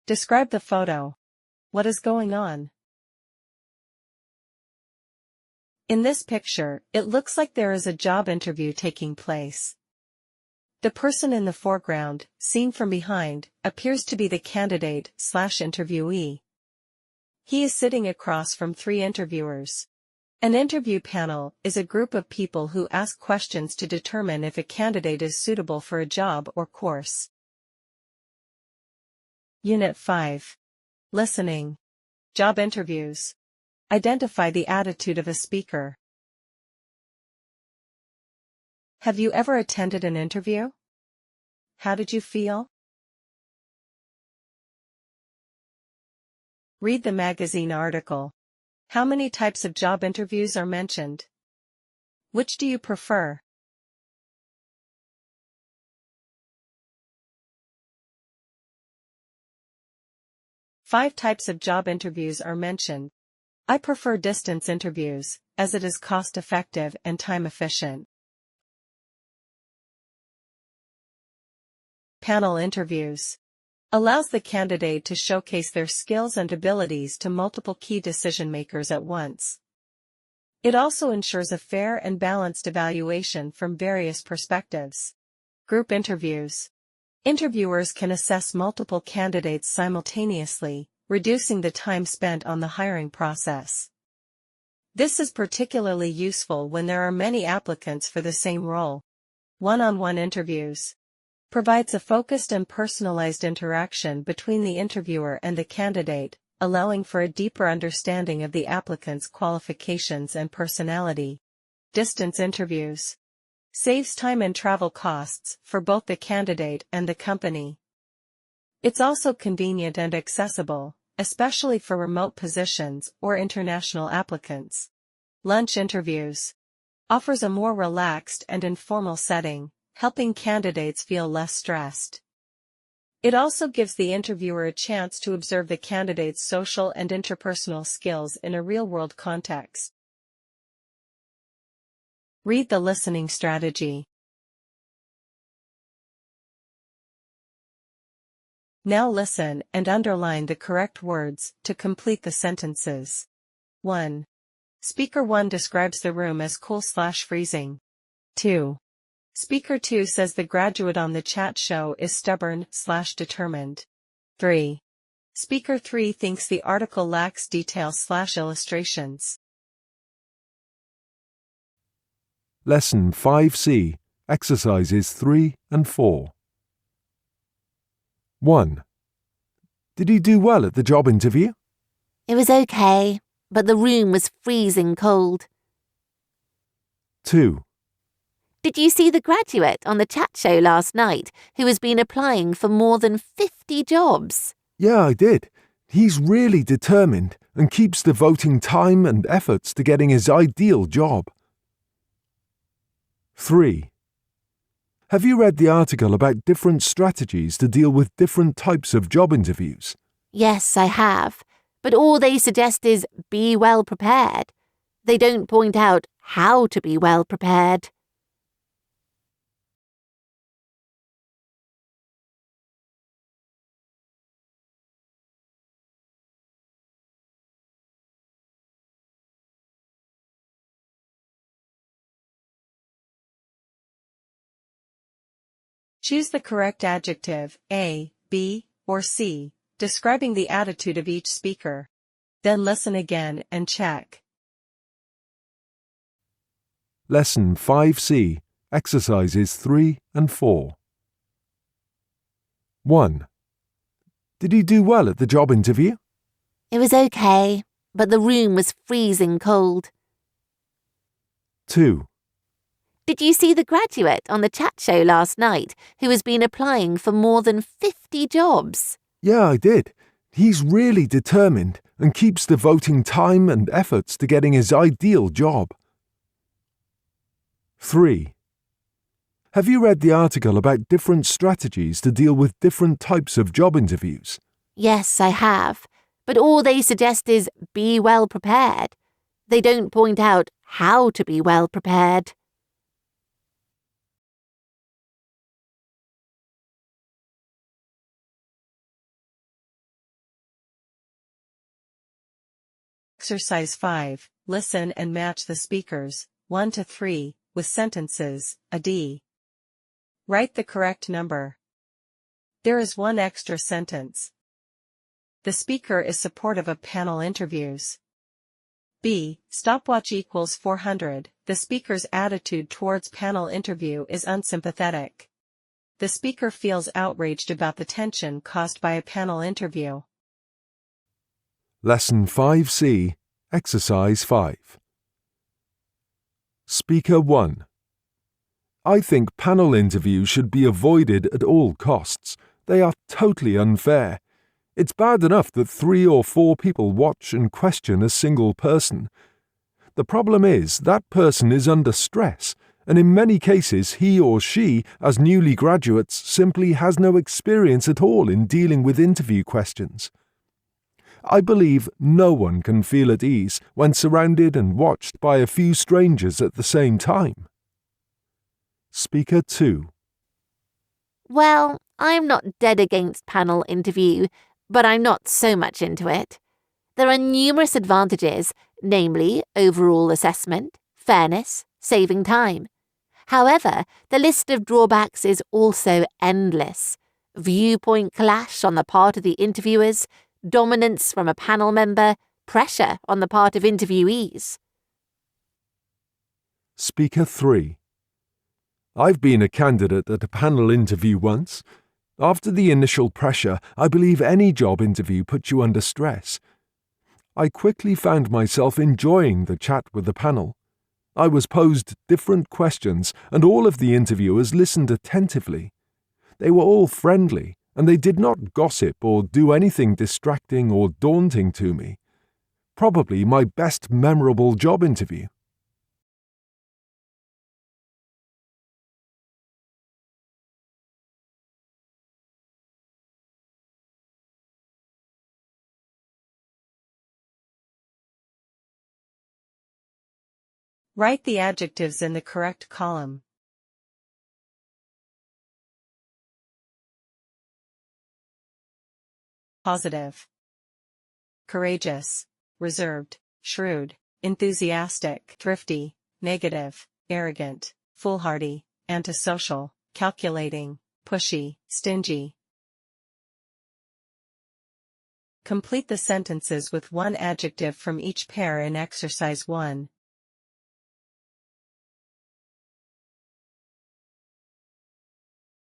Describe the photo. What is going on? In this picture, it looks like there is a job interview taking place. The person in the foreground, seen from behind, appears to be the candidate/interviewee. He is sitting across from 3 interviewers. An interview panel is a group of people who ask questions to determine if a candidate is suitable for a job or course. Unit 5. Listening. Job interviews. Identify the attitude of a speaker. Have you ever attended an interview? How did you feel? Read the magazine article. How many types of job interviews are mentioned? Which do you prefer? Five types of job interviews are mentioned. I prefer distance interviews, as it is cost-effective and time-efficient. Panel interviews. Allows the candidate to showcase their skills and abilities to multiple key decision-makers at once. It also ensures a fair and balanced evaluation from various perspectives. Group interviews. Interviewers can assess multiple candidates simultaneously, reducing the time spent on the hiring process. This is particularly useful when there are many applicants for the same role. One-on-one interviews. Provides a focused and personalized interaction between the interviewer and the candidate, allowing for a deeper understanding of the applicant's qualifications and personality. Distance interviews. Saves time and travel costs for both the candidate and the company. It's also convenient and accessible, especially for remote positions or international applicants. Lunch interviews. Offers a more relaxed and informal setting, helping candidates feel less stressed. It also gives the interviewer a chance to observe the candidate's social and interpersonal skills in a real-world context. Read the listening strategy. Now listen and underline the correct words to complete the sentences. 1. Speaker 1 describes the room as cool/freezing. 2. Speaker 2 says the graduate on the chat show is stubborn/determined. 3. Speaker 3 thinks the article lacks details/illustrations. Lesson 5C, Exercises 3 and 4. 1. Did he do well at the job interview? It was okay, but the room was freezing cold. 2. Did you see the graduate on the chat show last night who has been applying for more than 50 jobs? Yeah, I did. He's really determined and keeps devoting time and efforts to getting his ideal job. 3. Have you read the article about different strategies to deal with different types of job interviews? Yes, I have, but all they suggest is be well prepared. They don't point out how to be well prepared. Choose the correct adjective, A, B, or C, describing the attitude of each speaker. Then listen again and check. Lesson 5C, Exercises 3 and 4. 1. Did he do well at the job interview? It was okay, but the room was freezing cold. 2. Did you see the graduate on the chat show last night who has been applying for more than 50 jobs? Yeah, I did. He's really determined and keeps devoting time and efforts to getting his ideal job. 3. Have you read the article about different strategies to deal with different types of job interviews? Yes, I have, but all they suggest is be well prepared. They don't point out how to be well prepared. Exercise 5. Listen and match the speakers, 1 to 3, with sentences, a D. Write the correct number. There is one extra sentence. The speaker is supportive of panel interviews. B. Stopwatch equals 400. The speaker's attitude towards panel interview is unsympathetic. The speaker feels outraged about the tension caused by a panel interview. Lesson 5C, Exercise 5. Speaker 1. I think panel interviews should be avoided at all costs. They are totally unfair. It's bad enough that 3 or 4 people watch and question a single person. The problem is that person is under stress, and in many cases he or she, as newly graduates, simply has no experience at all in dealing with interview questions. I believe no one can feel at ease when surrounded and watched by a few strangers at the same time. Speaker 2. Well, I'm not dead against panel interview, but I'm not so much into it. There are numerous advantages, namely overall assessment, fairness, saving time. However, the list of drawbacks is also endless. Viewpoint clash on the part of the interviewers, dominance from a panel member, pressure on the part of interviewees. Speaker 3. I've been a candidate at a panel interview once. After the initial pressure, I believe any job interview puts you under stress. I quickly found myself enjoying the chat with the panel. I was posed different questions, and all of the interviewers listened attentively. They were all friendly, and they did not gossip or do anything distracting or daunting to me. Probably my best memorable job interview. Write the adjectives in the correct column. Positive. Courageous, reserved, shrewd, enthusiastic, thrifty. Negative, arrogant, foolhardy, antisocial, calculating, pushy, stingy. Complete the sentences with one adjective from each pair in Exercise 1.